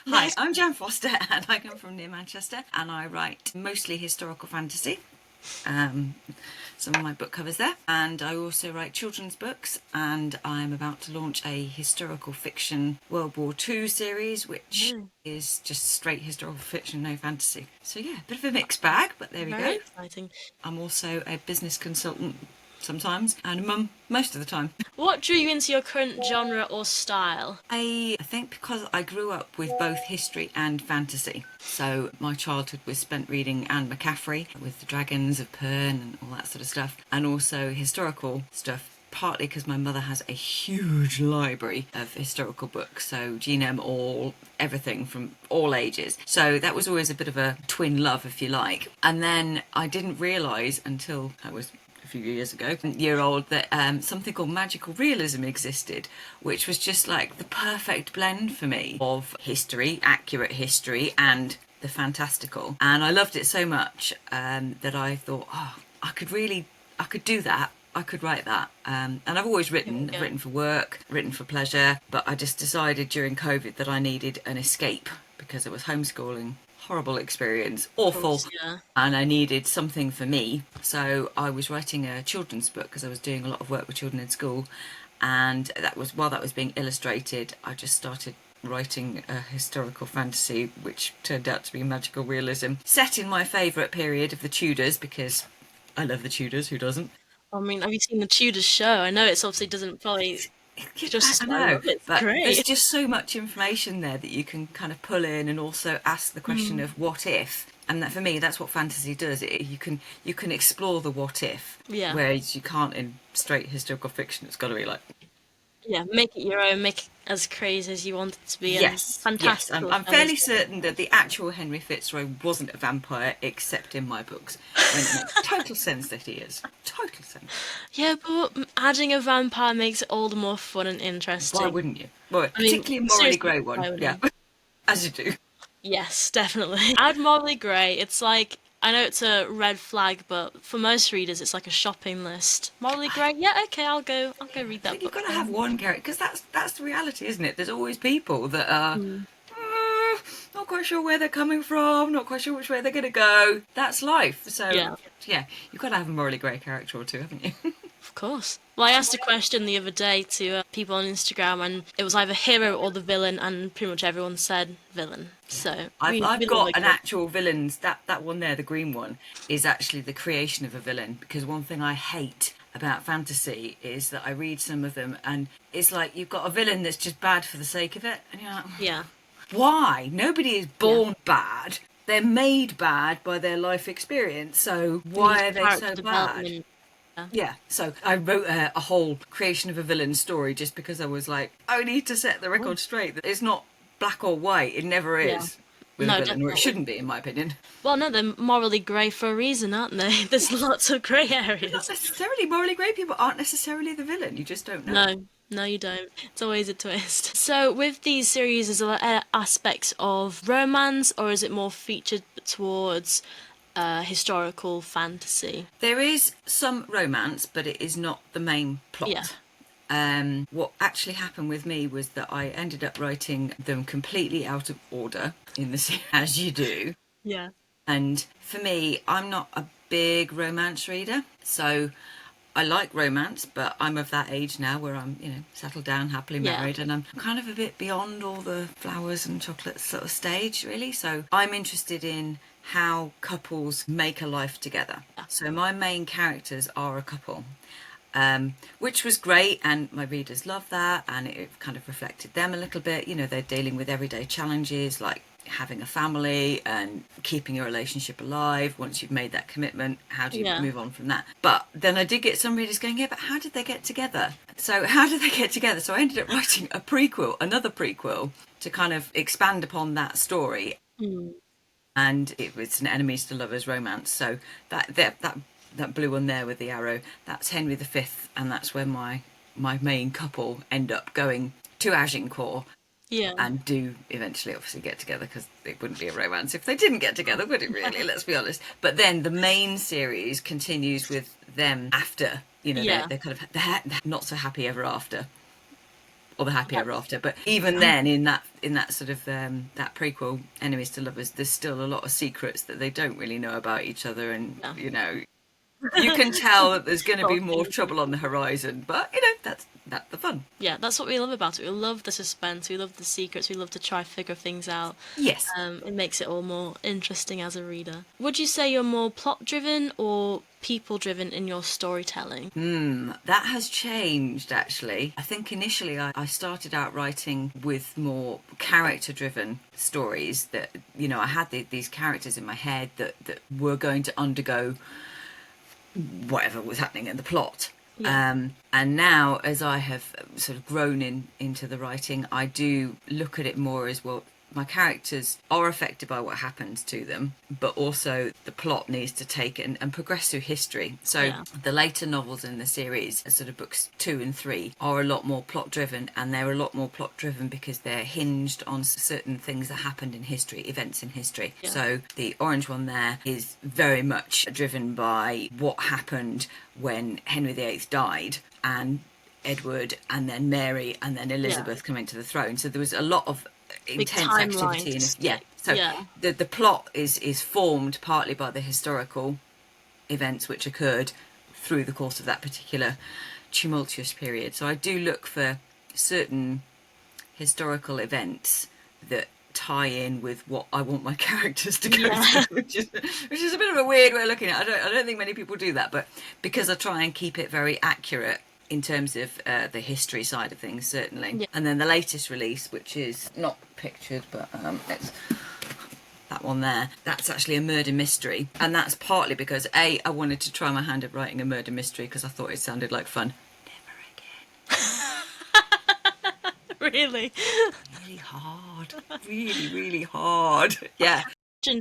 Hi, I'm Jan Foster and I come from near Manchester and I write mostly historical fantasy. Some of my book covers there, and I also write children's books, and I'm about to launch a historical fiction World War II series, which is just straight historical fiction, no fantasy. So yeah, a bit of a mixed bag, but there we go. Very exciting. I'm also a business consultant sometimes and a mum most of the time. What drew you into your current genre or style? I think because I grew up with both history and fantasy. So my childhood was spent reading Anne McCaffrey with the Dragons of Pern and all that sort of stuff, and also historical stuff. Partly because my mother has a huge library of historical books, so GNM all, everything from all ages. So that was always a bit of a twin love, if you like. And then I didn't realise until I was a few years ago, year old, that something called magical realism existed, which was just like the perfect blend for me of history, accurate history, and the fantastical. And I loved it so much that I thought, oh, I could do that. I could write that. And I've always written. I've written for work, written for pleasure, but I just decided during COVID that I needed an escape because it was homeschooling. Horrible experience, awful, Course, yeah. and I needed something for me. So I was writing a children's book because I was doing a lot of work with children in school, and that was while that was being illustrated, I just started writing a historical fantasy which turned out to be magical realism set in my favourite period of the Tudors, because I love the Tudors, who doesn't? I mean, have you seen the Tudors show? I know it's obviously doesn't probably just. I I know, love it. It's but there's great. just so much information there that you can kind of pull in and also ask the question of what if. And that, for me, that's what fantasy does. You can explore the what if, Yeah. whereas you can't in straight historical fiction. It's got to be like, Yeah, make it your own, make it as crazy as you want it to be, yes, and yes. fantastical. I'm fairly certain that the actual Henry Fitzroy wasn't a vampire, except in my books, when it makes total sense that he is. Total sense. Yeah, but adding a vampire makes it all the more fun and interesting. Why wouldn't you? Well, I mean, particularly a morally seriously, grey why one. Yeah, wouldn't? as you do. Yes, definitely. Add Morley Grey. It's like, I know it's a red flag, but for most readers, it's like a shopping list. Morley Grey. Yeah, okay, I'll go read I that think you've book got to have then. one character, because that's the reality, isn't it? There's always people that are not quite sure where they're coming from, not quite sure which way they're going to go. That's life. So Yeah, yeah, you've got to have a morally grey character or two, haven't you? of course. Well, I asked a question the other day to people on Instagram, and it was either hero or the villain, and pretty much everyone said villain. So I've we love got a an good. actual villains. That one there, the green one, is actually the creation of a villain. Because one thing I hate about fantasy is that I read some of them and it's like you've got a villain that's just bad for the sake of it, and you're like, Yeah, why? Nobody is yeah. born bad. They're made bad by their life experience. So You need why are they character so bad? development. Yeah. Yeah, so I wrote a whole creation of a villain story just because I was like, I need to set the record straight that it's not black or white. It never Yeah. is with a No, villain, or it definitely. shouldn't be, in my opinion. Well, no, they're morally grey for a reason, aren't they? There's lots of grey Not areas. necessarily morally grey people aren't necessarily the villain. You just don't know. No, no, you don't. It's always a twist. So, with these series, is there aspects of romance, or is it more featured towards historical fantasy? There is some romance, but it is not the main Yeah, plot. What actually happened with me was that I ended up writing them completely out of order in the series, as you do. yeah, And for me, I'm not a big romance reader, so I like romance, but I'm of that age now where I'm, settled down, happily yeah, married, and I'm kind of a bit beyond all the flowers and chocolates sort of stage, really. So I'm interested in how couples make a life together. So my main characters are a couple. Which was great, and my readers love that, and it kind of reflected them a little bit. They're dealing with everyday challenges like having a family and keeping a relationship alive. Once you've made that commitment, how do you yeah, move on from that? But then I did get some readers going, yeah, but how did they get together? So how did they get together? So I ended up writing another prequel, to kind of expand upon that story. mm, And it was an enemies to lovers romance. So that blue one there with the arrow, that's Henry V, and that's where my main couple end up going to Agincourt yeah. and do eventually obviously get together, because it wouldn't be a romance if they didn't get together, would it really? Let's be honest. But then the main series continues with them after, Yeah. they're kind of they're not so happy ever after. or the Happy Ever After. But even then, in that sort of that prequel, Enemies to Lovers, there's still a lot of secrets that they don't really know about each other, and you know, you can tell that there's going to be more trouble on the horizon. But you know, that's the fun. Yeah, that's what we love about it. We love the suspense, we love the secrets, we love to try figure things out. Yes. It makes it all more interesting as a reader. Would you say you're more plot driven or people driven in your storytelling? That has changed, actually. I think initially I started out writing with more character driven stories that, you know, I had these characters in my head that were going to undergo whatever was happening in the plot. Yeah. And now, as I have sort of grown into the writing, I do look at it more as, well, my characters are affected by what happens to them, but also the plot needs to take it and progress through history. So the later novels in the series, sort of books 2 and 3, are a lot more plot driven, and they're a lot more plot driven because they're hinged on certain things that happened in history, events in history. Yeah. So the orange one there is very much driven by what happened when Henry VIII died, and Edward, and then Mary, and then Elizabeth coming to the throne. So there was a lot of intense activity in it. The plot is formed partly by the historical events which occurred through the course of that particular tumultuous period. So I do look for certain historical events that tie in with what I want my characters to go through, which is a bit of a weird way of looking at it. I don't think many people do that, but because I try and keep it very accurate in terms of the history side of things, certainly. And then the latest release, which is not pictured, but it's that one there, that's actually a murder mystery, and that's partly because I wanted to try my hand at writing a murder mystery because I thought it sounded like fun. Really? Really hard. Really hard. Yeah.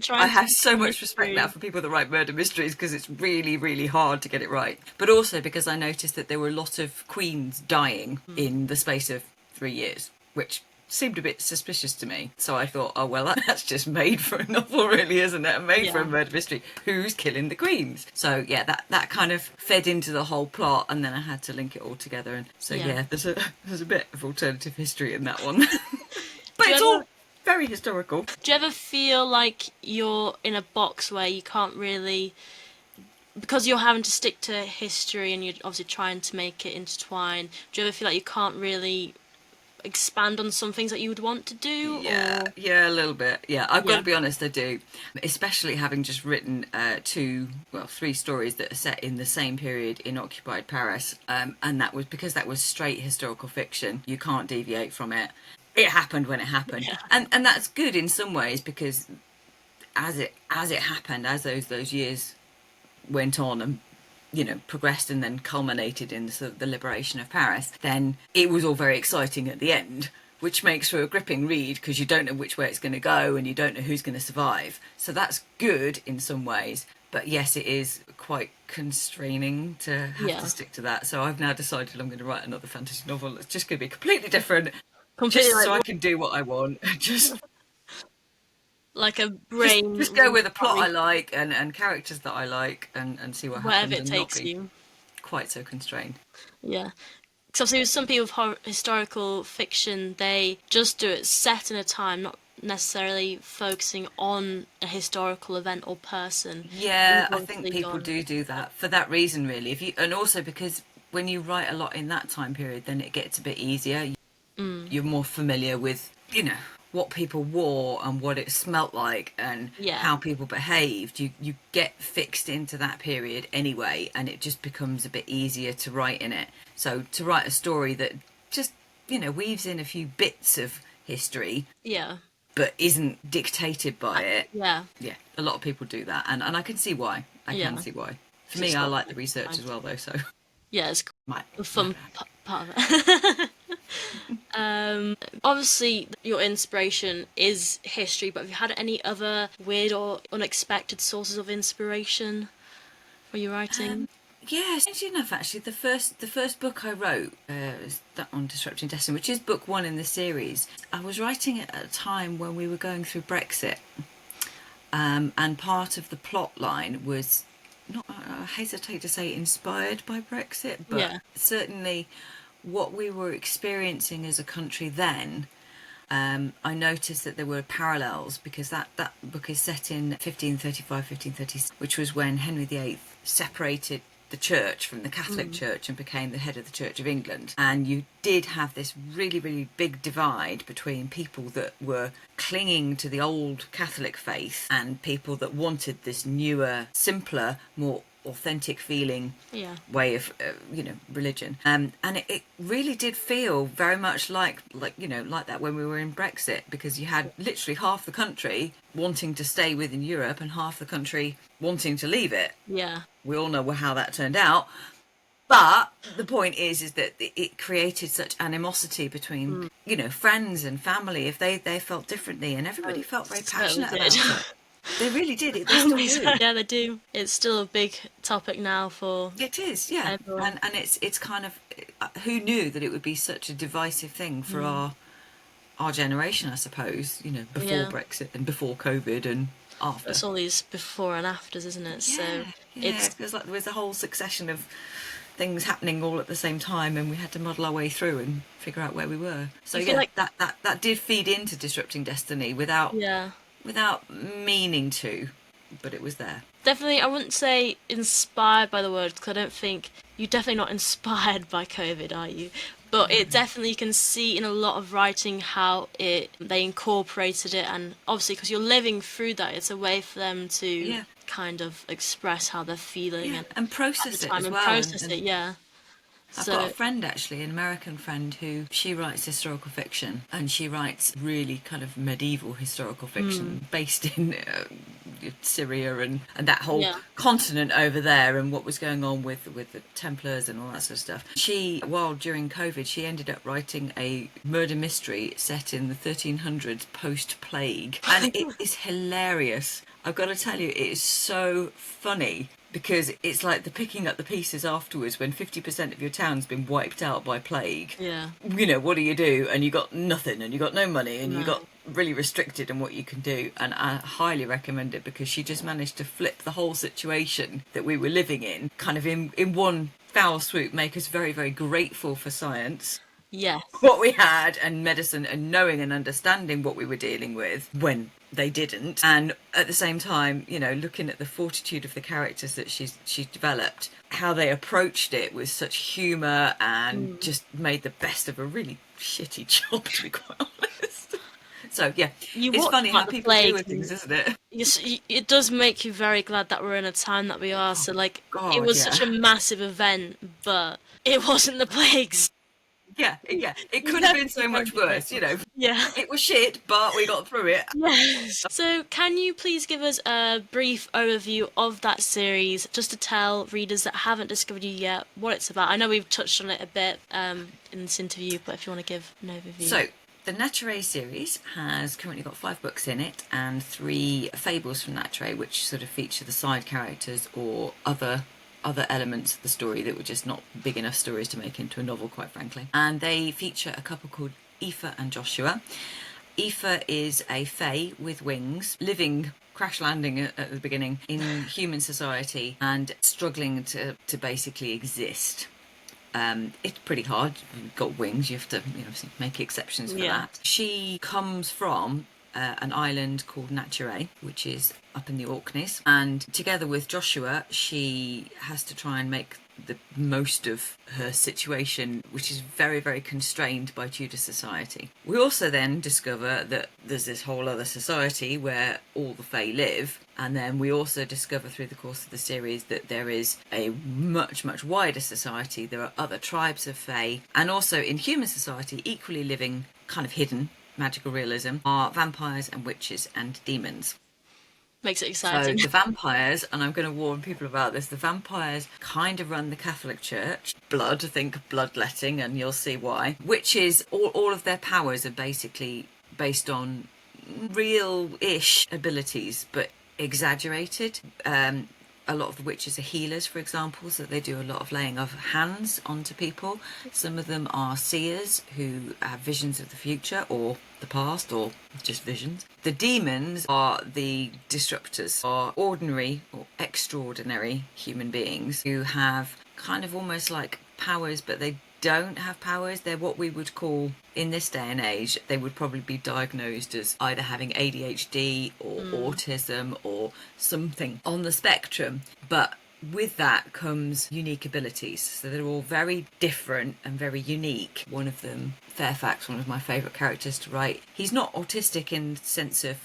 I have so much respect now for people that write murder mysteries because it's really hard to get it right. But also because I noticed that there were a lot of queens dying in the space of 3 years, which seemed a bit suspicious to me. So I thought, oh, well, that's just made for a novel, really, isn't it? Made for a murder mystery. Who's killing the queens? So, yeah, that kind of fed into the whole plot, and then I had to link it all together. And so, there's a bit of alternative history in that one. But it's all very historical. Do you ever feel like you're in a box where you can't really, because you're having to stick to history and you're obviously trying to make it intertwine, do you ever feel like you can't really expand on some things that you would want to do? Yeah, a little bit. Yeah, I've got to be honest, I do. Especially having just written 3 stories that are set in the same period in occupied Paris. And that was because that was straight historical fiction. You can't deviate from it. It happened when it happened. And that's good in some ways because as it happened, as those years went on and, you know, progressed and then culminated in the liberation of Paris, then it was all very exciting at the end, which makes for a gripping read because you don't know which way it's going to go and you don't know who's going to survive. So that's good in some ways. But yes, it is quite constraining to have to stick to that. So I've now decided I'm going to write another fantasy novel that's just going to be completely different. Just so I can do what I want. Just like a brain. Just go with a plot I like and characters that I like and see what happens. Wherever it takes you. Quite so constrained. Yeah. Because obviously with some people with historical fiction, they just do it set in a time, not necessarily focusing on a historical event or person. Yeah, I think people do that for that reason, really. And also because when you write a lot in that time period, then it gets a bit easier. You're more familiar with, you know, what people wore and what it smelt like and how people behaved. You get fixed into that period anyway, and it just becomes a bit easier to write in it. So to write a story that just, you know, weaves in a few bits of history, but isn't dictated by it. A lot of people do that, and I can see why. I can see why. For me, I like the research as well, though. So it's the fun part of it. Obviously your inspiration is history, but have you had any other weird or unexpected sources of inspiration for your writing? Yeah, strangely enough, actually, the first book I wrote was that on Disrupting Destiny, which is book 1 in the series. I was writing it at a time when we were going through Brexit, and part of the plot line was, not, I hesitate to say inspired by Brexit, but certainly what we were experiencing as a country then, I noticed that there were parallels, because that book is set in 1535, 1536, which was when Henry VIII separated the church from the Catholic Church and became the head of the Church of England. And you did have this really, really big divide between people that were clinging to the old Catholic faith and people that wanted this newer, simpler, more authentic feeling way of religion, and it really did feel very much like that when we were in Brexit, because you had literally half the country wanting to stay within Europe and half the country wanting to leave it. We all know how that turned out, but the point is that it created such animosity between friends and family if they felt differently, and everybody felt very passionate about it. They really did. They still do. Yeah, they do. It's still a big topic now for. It is, yeah. Everyone. And it's kind of, who knew that it would be such a divisive thing for our generation, I suppose. Before Brexit and before COVID and after. It's all these before and afters, isn't it? Yeah, so it feels like there was a whole succession of things happening all at the same time, and we had to muddle our way through and figure out where we were. So that did feed into Disrupting Destiny without meaning to, but it was there. Definitely, I wouldn't say inspired by the word, because I don't think you're definitely not inspired by COVID, are you? But it definitely, you can see in a lot of writing how they incorporated it, and obviously because you're living through that, it's a way for them to kind of express how they're feeling and process it as well. Process it, yeah. I've got a friend, actually, an American friend, who she writes historical fiction, and she writes really kind of medieval historical fiction based in Syria and that whole continent over there, and what was going on with the Templars and all that sort of stuff. She, while during COVID, she ended up writing a murder mystery set in the 1300s post-plague, and it is hilarious. I've got to tell you, it is so funny, because it's like the picking up the pieces afterwards when 50% of your town's been wiped out by plague. Yeah. What do you do? And you got nothing, and you got no money, and you got really restricted in what you can do. And I highly recommend it, because she just managed to flip the whole situation that we were living in, kind of in one foul swoop, make us very, very grateful for science. Yes. What we had, and medicine, and knowing and understanding what we were dealing with when they didn't, and at the same time, looking at the fortitude of the characters that she's developed, how they approached it with such humour and just made the best of a really shitty job, to be quite honest. So yeah, it's funny how people do with things, isn't it? Yes, it does make you very glad that we're in a time that we are. So it was such a massive event, but it wasn't the plagues. Yeah, it could have been so much worse, Yeah. It was shit, but we got through it. Yes. So can you please give us a brief overview of that series, just to tell readers that haven't discovered you yet what it's about? I know we've touched on it a bit in this interview, but if you want to give an overview. So, the Naturae series has currently got 5 books in it, and 3 fables from Naturae, which sort of feature the side characters or other elements of the story that were just not big enough stories to make into a novel, quite frankly. And they feature a couple called Aoife and Joshua. Aoife is a fae with wings, living, crash landing at the beginning in human society and struggling to basically exist. It's pretty hard. You've got wings, you have to make exceptions for that. She comes from an island called Naturae, which is up in the Orkneys, and together with Joshua, she has to try and make the most of her situation, which is very, very constrained by Tudor society. We also then discover that there's this whole other society where all the Fae live, and then we also discover through the course of the series that there is a much, much wider society. There are other tribes of Fae, and also in human society, equally living, kind of hidden, magical realism, are vampires and witches and demons. Makes it exciting. So the vampires, and I'm going to warn people about this, the vampires kind of run the Catholic Church. Blood, I think bloodletting, and you'll see why. Witches, all of their powers are basically based on real-ish abilities, but exaggerated. A lot of the witches are healers, for example, so they do a lot of laying of hands onto people. Some of them are seers who have visions of the future or the past, or just visions. The demons are the disruptors, are ordinary or extraordinary human beings who have kind of almost like powers, but they don't have powers. They're what we would call, in this day and age, they would probably be diagnosed as either having ADHD or autism or something on the spectrum. But with that comes unique abilities. So they're all very different and very unique. One of them, Fairfax, one of my favourite characters to write, he's not autistic in the sense of...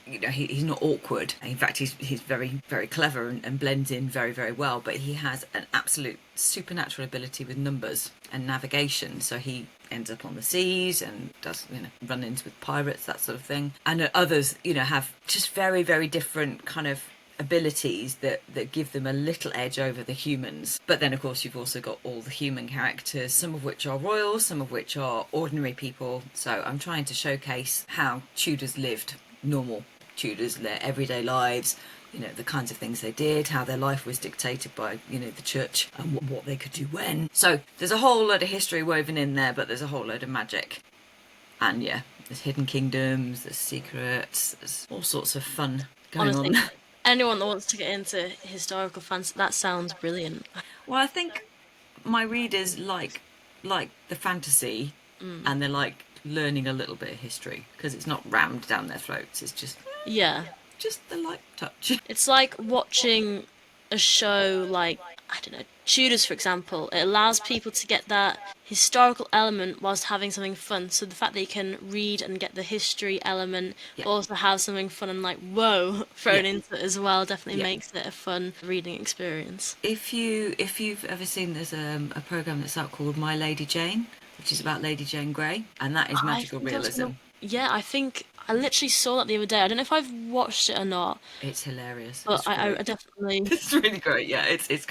he's not awkward. In fact, he's very, very clever and blends in very, very well. But he has an absolute supernatural ability with numbers and navigation. So he ends up on the seas and does, run-ins with pirates, that sort of thing. And others, have just very, very different kind of abilities that give them a little edge over the humans. But then, of course, you've also got all the human characters, some of which are royal, some of which are ordinary people. So I'm trying to showcase how Tudors lived, normal Tudors, their everyday lives, the kinds of things they did, how their life was dictated by, the church and what they could do when. So there's a whole load of history woven in there, but there's a whole load of magic. And yeah, there's hidden kingdoms, there's secrets, there's all sorts of fun going Honestly, on. anyone that wants to get into historical fantasy, that sounds brilliant. Well, I think my readers like the fantasy, and they're like learning a little bit of history because it's not rammed down their throats. It's just the light touch. It's like watching a show like, I don't know, Tudors, for example. It allows people to get that historical element whilst having something fun. So the fact that you can read and get the history element, but also have something fun and like, whoa, thrown into it as well, definitely makes it a fun reading experience. If you've ever seen, there's a programme that's out called My Lady Jane, which is about Lady Jane Grey, and that is magical realism. I think I literally saw that the other day. I don't know if I've watched it or not. It's hilarious. But I definitely... It's really great, yeah. It's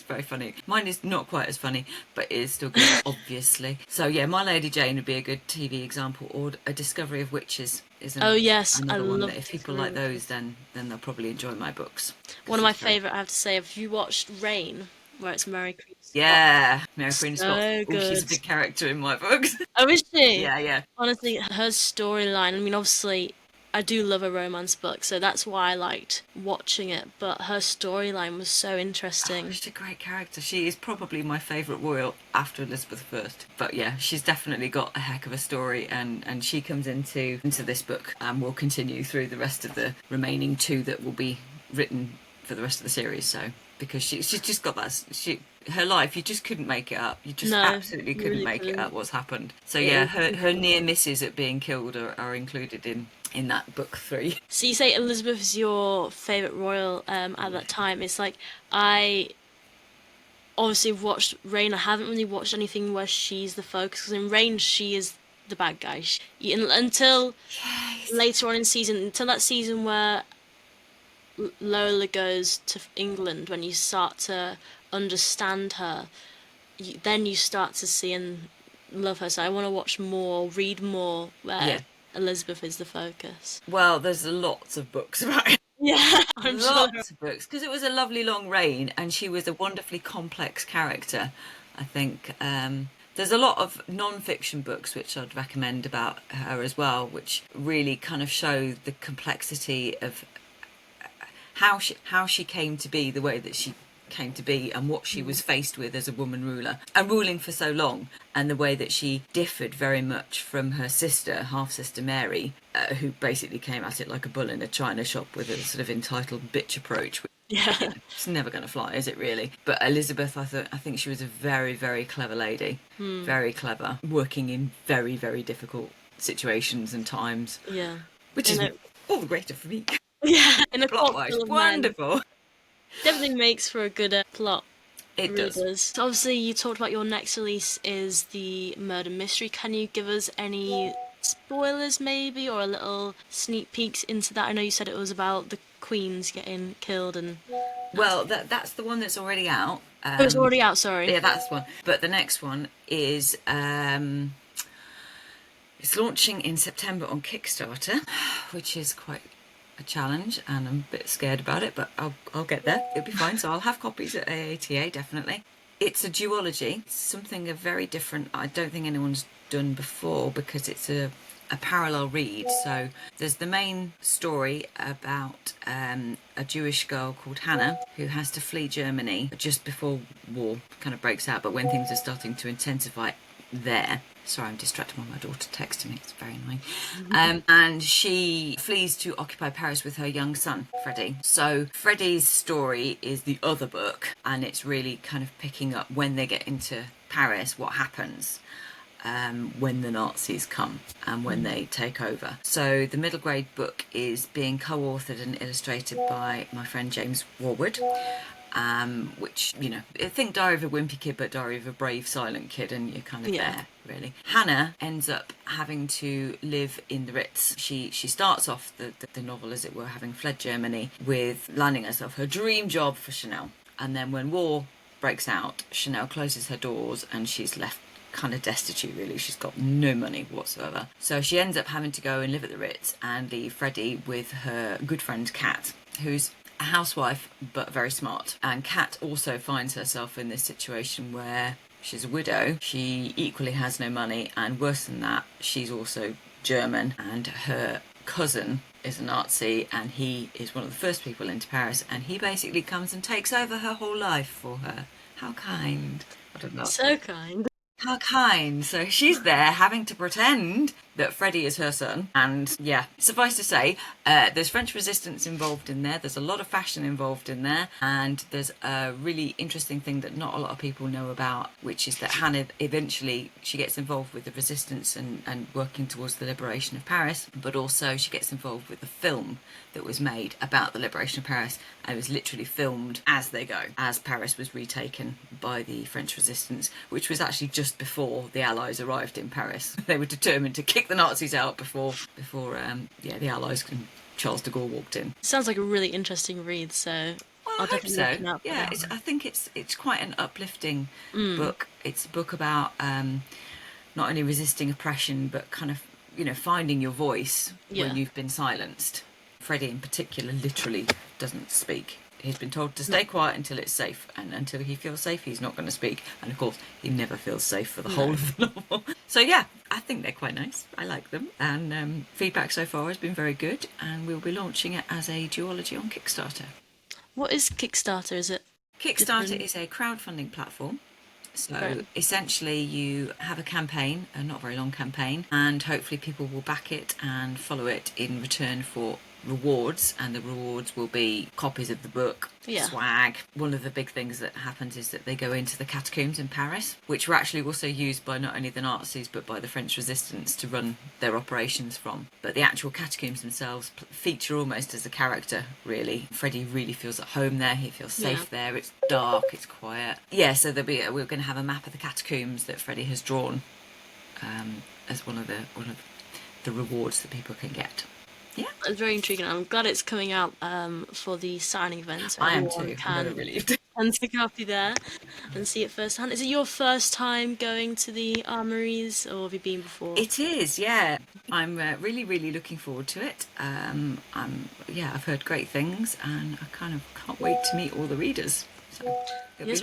very funny. Mine is not quite as funny, but it is still good, obviously. So yeah, My Lady Jane would be a good TV example, or A Discovery of Witches is another one that if people like those, then they'll probably enjoy my books. One of my favourite, I have to say, have you watched Rain, where it's Mary Queen of Scots? Yeah, Mary Queen of Scots. So good. She's a big character in my books. Oh, is she? Yeah. Honestly, her storyline, I mean, obviously, I do love a romance book, so that's why I liked watching it, but her storyline was so interesting. She's a great character. She is probably my favourite royal after Elizabeth I. But yeah, she's definitely got a heck of a story, and she comes into this book and will continue through the rest of the remaining 2 that will be written for the rest of the series. So because she's just got that, her life, you just couldn't make it up. You just absolutely couldn't really make it up what's happened. So yeah, her near misses at being killed are included in that book 3. So you say Elizabeth is your favourite royal at that time. It's like, I obviously watched Reign. I haven't really watched anything where she's the focus, because in Reign she is the bad guy. Until later on in season, until that season where Lola goes to England, when you start to understand her, then you start to see and love her. So I want to watch more, read more, where Elizabeth is the focus. Well, there's lots of books about it. Yeah, lots of books, because it was a lovely long reign and she was a wonderfully complex character. I think there's a lot of non-fiction books which I'd recommend about her as well, which really kind of show the complexity of how she came to be the way that she came to be, and what she was faced with as a woman ruler and ruling for so long, and the way that she differed very much from her sister, half-sister Mary, who basically came at it like a bull in a china shop with a sort of entitled bitch approach. It's never going to fly, is it really? But Elizabeth, I think she was a very, very clever lady, very clever, working in very, very difficult situations and times. Yeah, which is all the greater for me. Yeah, in a plot-wise, wonderful. Definitely makes for a good plot. It does. So obviously, you talked about your next release is the murder mystery. Can you give us any spoilers, maybe, or a little sneak peeks into that? I know you said it was about the queens getting killed and... Well, that's the one that's already out. Oh, it's already out, sorry. Yeah, that's one. But the next one is... it's launching in September on Kickstarter, which is quite a challenge, and I'm a bit scared about it, but I'll get there. It'll be fine. So I'll have copies at AATA, definitely. It's a duology. It's something very different. I don't think anyone's done before, because it's a a parallel read. So there's the main story about a Jewish girl called Hannah who has to flee Germany just before war kind of breaks out, but when things are starting to intensify there. Sorry, I'm distracted by my daughter texting me. It's very annoying. And she flees to occupy Paris with her young son, Freddie. So Freddie's story is the other book, and it's really kind of picking up when they get into Paris, what happens when the Nazis come and when they take over. So the middle grade book is being co-authored and illustrated by my friend James Warwood. Which, you know, I think Diary of a Wimpy Kid, but Diary of a Brave Silent Kid, and you're kind of there, really. Hannah ends up having to live in the Ritz. She starts off the novel, as it were, having fled Germany, with landing herself her dream job for Chanel. And then when war breaks out, Chanel closes her doors and she's left kind of destitute, really. She's got no money whatsoever. So she ends up having to go and live at the Ritz and leave Freddie with her good friend Kat, who's a housewife but very smart. And Kat also finds herself in this situation where she's a widow, she equally has no money, and worse than that, she's also German, and her cousin is a Nazi, and he is one of the first people into Paris, and he basically comes and takes over her whole life for her. How kind. I don't know. So kind. How kind. So she's there having to pretend that Freddie is her son. And yeah, suffice to say, there's French resistance involved in there. There's a lot of fashion involved in there. And there's a really interesting thing that not a lot of people know about, which is that Hannah eventually, she gets involved with the resistance and working towards the liberation of Paris. But also she gets involved with the film that was made about the liberation of Paris. And it was literally filmed as they go, as Paris was retaken by the French resistance, which was actually just before the Allies arrived in Paris. They were determined to kick the Nazis out before the Allies and Charles de Gaulle walked in. Sounds like a really interesting read, so Well, I'll I hope definitely so. look it up. Yeah, I think it's quite an uplifting book. It's a book about not only resisting oppression, but kind of, you know, finding your voice when you've been silenced. Freddie in particular literally doesn't speak. He's been told to stay quiet until it's safe, and until he feels safe, he's not going to speak. And of course, he never feels safe for the whole of the novel. So yeah, I think they're quite nice. I like them, and feedback so far has been very good. And we'll be launching it as a duology on Kickstarter. What is Kickstarter? Is it? Kickstarter is a crowdfunding platform. So essentially you have a campaign, a not very long campaign, and hopefully people will back it and follow it in return for rewards, and the rewards will be copies of the book, swag. One of the big things that happens is that they go into the catacombs in Paris, which were actually also used by not only the Nazis but by the French resistance to run their operations from. But the actual catacombs themselves feature almost as a character, really. Freddie really feels at home there, he feels safe there, it's dark, it's quiet. Yeah, so we're going to have a map of the catacombs that Freddie has drawn as one of the rewards that people can get. Yeah, it's very intriguing. I'm glad it's coming out for the signing event. I am too. I'm very relieved. And to copy there and see it firsthand. Is it your first time going to the Armouries, or have you been before? It is, yeah. I'm really, really looking forward to it. I've heard great things, and I kind of can't wait to meet all the readers. So it's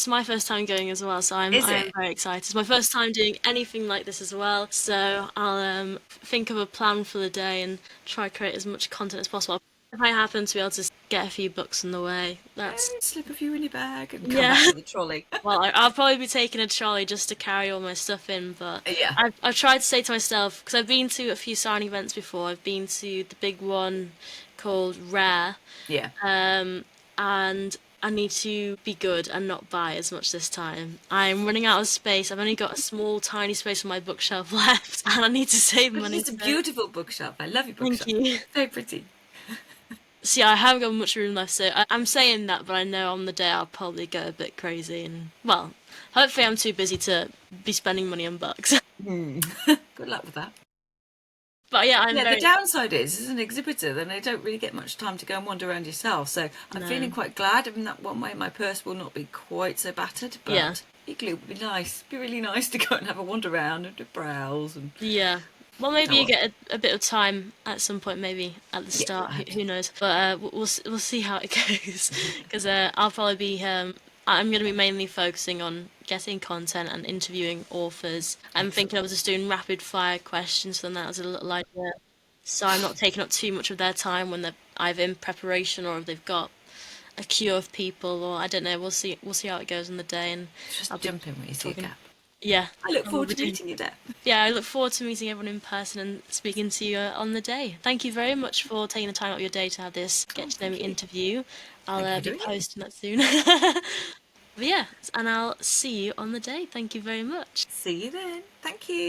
my first time going as well, so I'm very excited. It's my first time doing anything like this as well, so I'll think of a plan for the day and try to create as much content as possible. If I happen to be able to get a few books on the way, slip a few in your bag and come back with a trolley. Well, I'll probably be taking a trolley just to carry all my stuff in, but I've tried to say to myself, because I've been to a few signing events before. I've been to the big one called Rare, and I need to be good and not buy as much this time. I'm running out of space. I've only got a small, tiny space on my bookshelf left, and I need to save money. It's a beautiful bookshelf. I love your bookshelf. Thank you. Very pretty. So yeah, I haven't got much room left, so I'm saying that, but I know on the day I'll probably go a bit crazy, and, well, hopefully I'm too busy to be spending money on books. Good luck with that. But yeah, the downside is, as an exhibitor, then I don't really get much time to go and wander around yourself. So I'm feeling quite glad. In that one way, my purse will not be quite so battered. But equally, it would be nice. It'd be really nice to go and have a wander around and to browse. And well, maybe you get a bit of time at some point, maybe at the start. Who knows? But we'll see how it goes. Because I'll probably be I'm going to be mainly focusing on getting content and interviewing authors. I'm thinking I was just doing rapid fire questions, so then that was a little idea. So I'm not taking up too much of their time when they're either in preparation or if they've got a queue of people, or I don't know. We'll see. We'll see how it goes in the day, and Just I'll be jump in when you see a talking. gap. Yeah, I look I will forward be to doing. meeting you there. Yeah, I look forward to meeting everyone in person and speaking to you on the day. Thank you very much for taking the time out of your day to have this Oh, get to know me thank you. interview. I'll Thank you for be doing it. posting that soon. But yeah, and I'll see you on the day. Thank you very much. See you then. Thank you.